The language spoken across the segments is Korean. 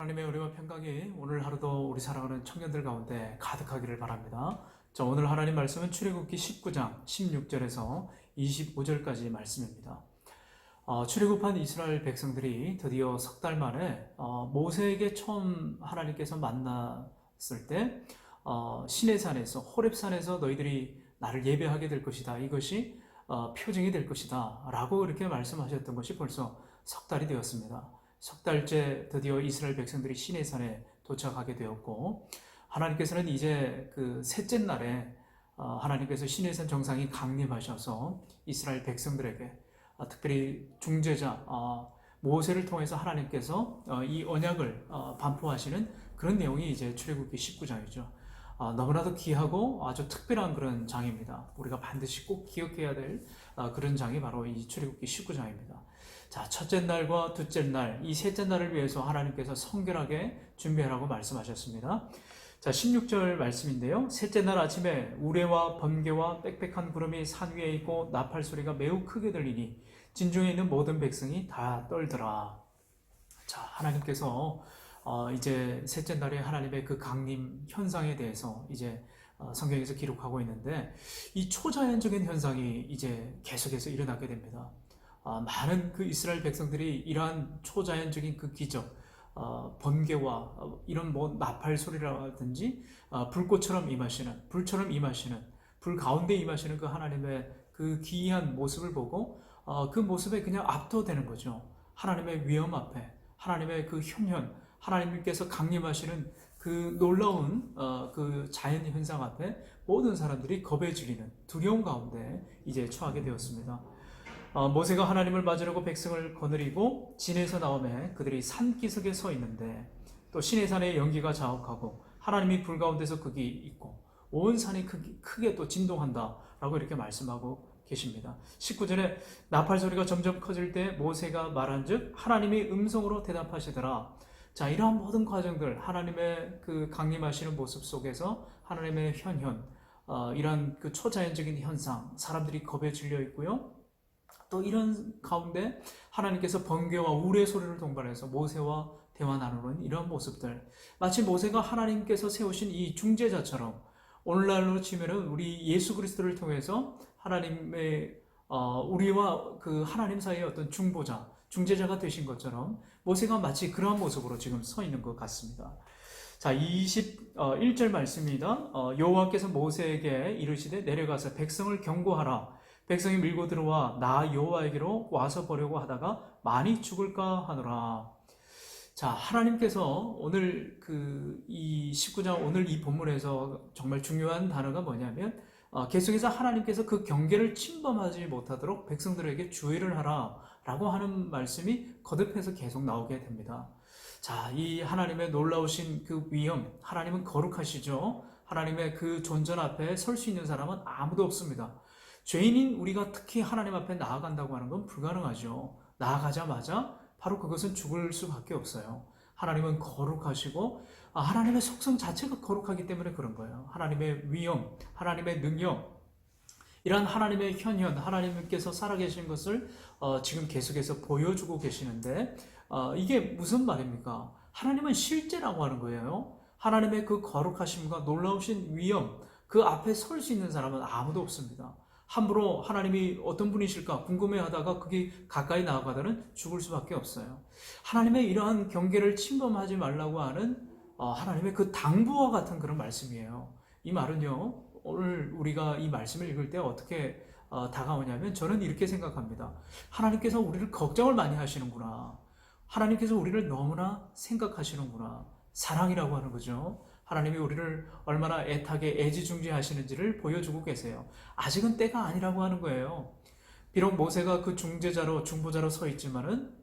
하나님의 은혜와 평강이 오늘 하루도 우리 사랑하는 청년들 가운데 가득하기를 바랍니다. 자, 오늘 하나님 말씀은 출애굽기 19장 16절에서 25절까지 말씀입니다. 출애굽한 이스라엘 백성들이 드디어 석 달 만에 모세에게 처음 하나님께서 만났을 때 시내산에서 호렙산에서 너희들이 나를 예배하게 될 것이다. 이것이 표징이 될 것이다. 라고 이렇게 말씀하셨던 것이 벌써 석 달이 되었습니다. 석 달째 드디어 이스라엘 백성들이 시내산에 도착하게 되었고, 하나님께서는 이제 그 셋째 날에 하나님께서 시내산 정상이 강림하셔서 이스라엘 백성들에게 특별히 중재자 모세를 통해서 하나님께서 이 언약을 반포하시는 그런 내용이 이제 출애굽기 19장이죠. 너무나도 귀하고 아주 특별한 그런 장입니다. 우리가 반드시 꼭 기억해야 될 그런 장이 바로 이 출애굽기 19장입니다. 자, 첫째 날과 둘째 날, 이 셋째 날을 위해서 하나님께서 성결하게 준비하라고 말씀하셨습니다. 자, 16절 말씀인데요. 셋째 날 아침에 우레와 번개와 빽빽한 구름이 산 위에 있고 나팔 소리가 매우 크게 들리니 진중에 있는 모든 백성이 다 떨더라. 자, 하나님께서 이제 셋째 날에 하나님의 그 강림 현상에 대해서 이제 성경에서 기록하고 있는데, 이 초자연적인 현상이 이제 계속해서 일어나게 됩니다. 많은 그 이스라엘 백성들이 이러한 초자연적인 그 기적, 번개와 이런 뭐 나팔 소리라든지 불꽃처럼 임하시는, 불처럼 임하시는, 불 가운데 임하시는 그 하나님의 그 기이한 모습을 보고 그 모습에 그냥 압도되는 거죠. 하나님의 위엄 앞에, 하나님의 그 현현, 하나님께서 강림하시는 그 놀라운 그 자연 현상 앞에 모든 사람들이 겁에 질리는 두려움 가운데 이제 처하게 되었습니다. 모세가 하나님을 맞으려고 백성을 거느리고 진에서 나오매 그들이 산기슭에 서 있는데, 또 시내산의 연기가 자욱하고 하나님이 불 가운데서 극이 있고 온 산이 크게 또 진동한다 라고 이렇게 말씀하고 계십니다. 19절에 나팔 소리가 점점 커질 때 모세가 말한즉 하나님이 음성으로 대답하시더라. 자, 이러한 모든 과정들, 하나님의 그 강림하시는 모습 속에서 하나님의 현현, 이러한 그 초자연적인 현상, 사람들이 겁에 질려 있고요. 또 이런 가운데 하나님께서 번개와 우레 소리를 동반해서 모세와 대화 나누는 이런 모습들, 마치 모세가 하나님께서 세우신 이 중재자처럼 오늘날로 치면은 우리 예수 그리스도를 통해서 하나님의 우리와 그 하나님 사이의 어떤 중보자, 중재자가 되신 것처럼 모세가 마치 그러한 모습으로 지금 서 있는 것 같습니다. 자, 21절 말씀입니다. 여호와께서 모세에게 이르시되 내려가서 백성을 경고하라. 백성이 밀고 들어와 나 여호와에게로 와서 보려고 하다가 많이 죽을까 하노라. 자, 하나님께서 오늘 이 19장 오늘 이 본문에서 정말 중요한 단어가 뭐냐면 계속해서 하나님께서 그 경계를 침범하지 못하도록 백성들에게 주의를 하라 라고 하는 말씀이 거듭해서 계속 나오게 됩니다. 자, 이 하나님의 놀라우신 그 위엄, 하나님은 거룩하시죠. 하나님의 그 존전 앞에 설 수 있는 사람은 아무도 없습니다. 죄인인 우리가 특히 하나님 앞에 나아간다고 하는 건 불가능하죠. 나아가자마자 바로 그것은 죽을 수밖에 없어요. 하나님은 거룩하시고 하나님의 속성 자체가 거룩하기 때문에 그런 거예요. 하나님의 위엄, 하나님의 능력, 이러한 하나님의 현현, 하나님께서 살아계신 것을 지금 계속해서 보여주고 계시는데, 이게 무슨 말입니까? 하나님은 실제라고 하는 거예요. 하나님의 그 거룩하심과 놀라우신 위엄, 그 앞에 설 수 있는 사람은 아무도 없습니다. 함부로 하나님이 어떤 분이실까 궁금해하다가 그게 가까이 나아가다는 죽을 수밖에 없어요. 하나님의 이러한 경계를 침범하지 말라고 하는 하나님의 그 당부와 같은 그런 말씀이에요. 이 말은요, 오늘 우리가 이 말씀을 읽을 때 어떻게 다가오냐면, 저는 이렇게 생각합니다. 하나님께서 우리를 걱정을 많이 하시는구나. 하나님께서 우리를 너무나 생각하시는구나. 사랑이라고 하는 거죠. 하나님이 우리를 얼마나 애타게 애지중지하시는지를 보여주고 계세요. 아직은 때가 아니라고 하는 거예요. 비록 모세가 그 중재자로, 중보자로 서 있지만은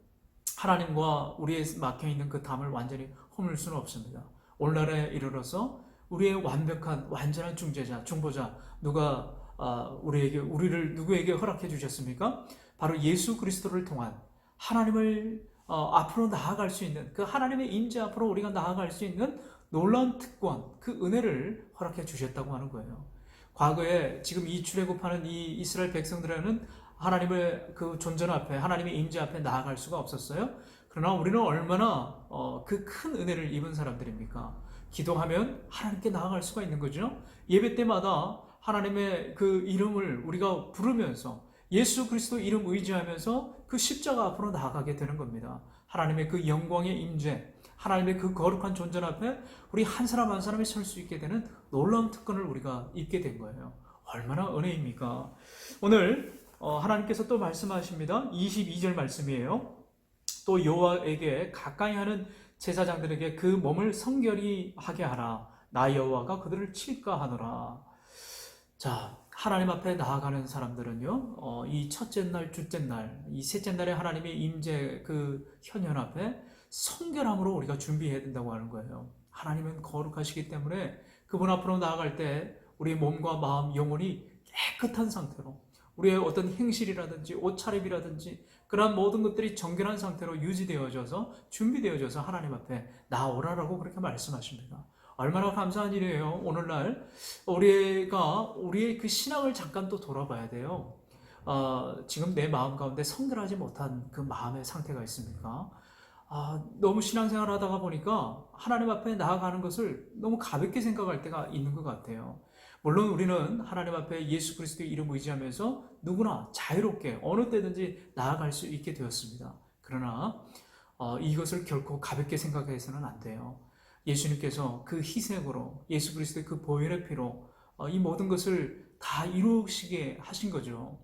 하나님과 우리의 막혀있는 그 담을 완전히 허물 수는 없습니다. 오늘날에 이르러서 우리의 완벽한, 완전한 중재자, 중보자, 누가 우리를 누구에게 허락해 주셨습니까? 바로 예수 그리스도를 통한 하나님을 앞으로 나아갈 수 있는, 그 하나님의 임재 앞으로 우리가 나아갈 수 있는 놀라운 특권, 그 은혜를 허락해 주셨다고 하는 거예요. 과거에 지금 이 출애굽하는 이 이스라엘 백성들에는 하나님의 그 존전 앞에, 하나님의 임재 앞에 나아갈 수가 없었어요. 그러나 우리는 얼마나 그 큰 은혜를 입은 사람들입니까? 기도하면 하나님께 나아갈 수가 있는 거죠. 예배 때마다 하나님의 그 이름을 우리가 부르면서 예수 그리스도 이름 의지하면서 그 십자가 앞으로 나아가게 되는 겁니다. 하나님의 그 영광의 임재, 하나님의 그 거룩한 존재 앞에 우리 한 사람 한 사람이 설 수 있게 되는 놀라운 특권을 우리가 입게 된 거예요. 얼마나 은혜입니까? 오늘 하나님께서 또 말씀하십니다. 22절 말씀이에요. 또 여호와에게 가까이 하는 제사장들에게 그 몸을 성결히 하게 하라. 나 여호와가 그들을 칠까 하노라. 자, 하나님 앞에 나아가는 사람들은요, 이 첫째 날, 둘째 날, 이 셋째 날에 하나님의 임재 그 현현 앞에 성결함으로 우리가 준비해야 된다고 하는 거예요. 하나님은 거룩하시기 때문에 그분 앞으로 나아갈 때 우리 몸과 마음, 영혼이 깨끗한 상태로 우리의 어떤 행실이라든지 옷차림이라든지 그러한 모든 것들이 정결한 상태로 유지되어져서 준비되어져서 하나님 앞에 나오라라고 그렇게 말씀하십니다. 얼마나 감사한 일이에요. 오늘날 우리의 그 신앙을 잠깐 또 돌아봐야 돼요. 지금 내 마음 가운데 성결하지 못한 그 마음의 상태가 있습니까? 너무 신앙생활 하다가 보니까 하나님 앞에 나아가는 것을 너무 가볍게 생각할 때가 있는 것 같아요. 물론 우리는 하나님 앞에 예수 그리스도의 이름 의지하면서 누구나 자유롭게 어느 때든지 나아갈 수 있게 되었습니다. 그러나 이것을 결코 가볍게 생각해서는 안 돼요. 예수님께서 그 희생으로 예수 그리스도의 그 보혈의 피로 이 모든 것을 다 이루시게 하신 거죠.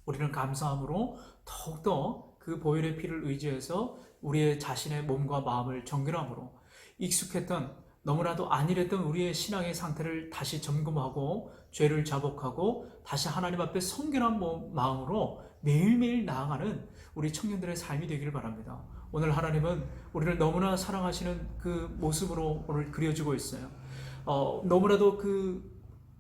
우리는 감사함으로 더욱더 그 보혈의 피를 의지해서 우리의 자신의 몸과 마음을 정결함으로 익숙했던 너무나도 안일했던 우리의 신앙의 상태를 다시 점검하고 죄를 자복하고 다시 하나님 앞에 성결한 마음으로 매일매일 나아가는 우리 청년들의 삶이 되기를 바랍니다. 오늘 하나님은 우리를 너무나 사랑하시는 그 모습으로 오늘 그려지고 있어요. 너무나도 그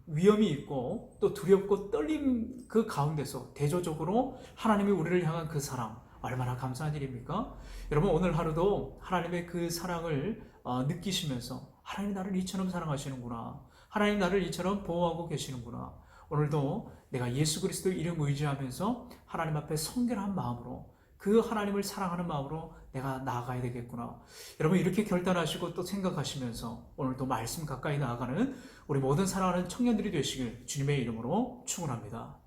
위험이 있고 또 두렵고 떨림 그 가운데서 대조적으로 하나님이 우리를 향한 그 사랑, 얼마나 감사한 일입니까? 여러분 오늘 하루도 하나님의 그 사랑을 느끼시면서 하나님 나를 이처럼 사랑하시는구나, 하나님 나를 이처럼 보호하고 계시는구나, 오늘도 내가 예수 그리스도 이름 의지하면서 하나님 앞에 성결한 마음으로 그 하나님을 사랑하는 마음으로 내가 나아가야 되겠구나. 여러분 이렇게 결단하시고 또 생각하시면서 오늘도 말씀 가까이 나아가는 우리 모든 사랑하는 청년들이 되시길 주님의 이름으로 축원합니다.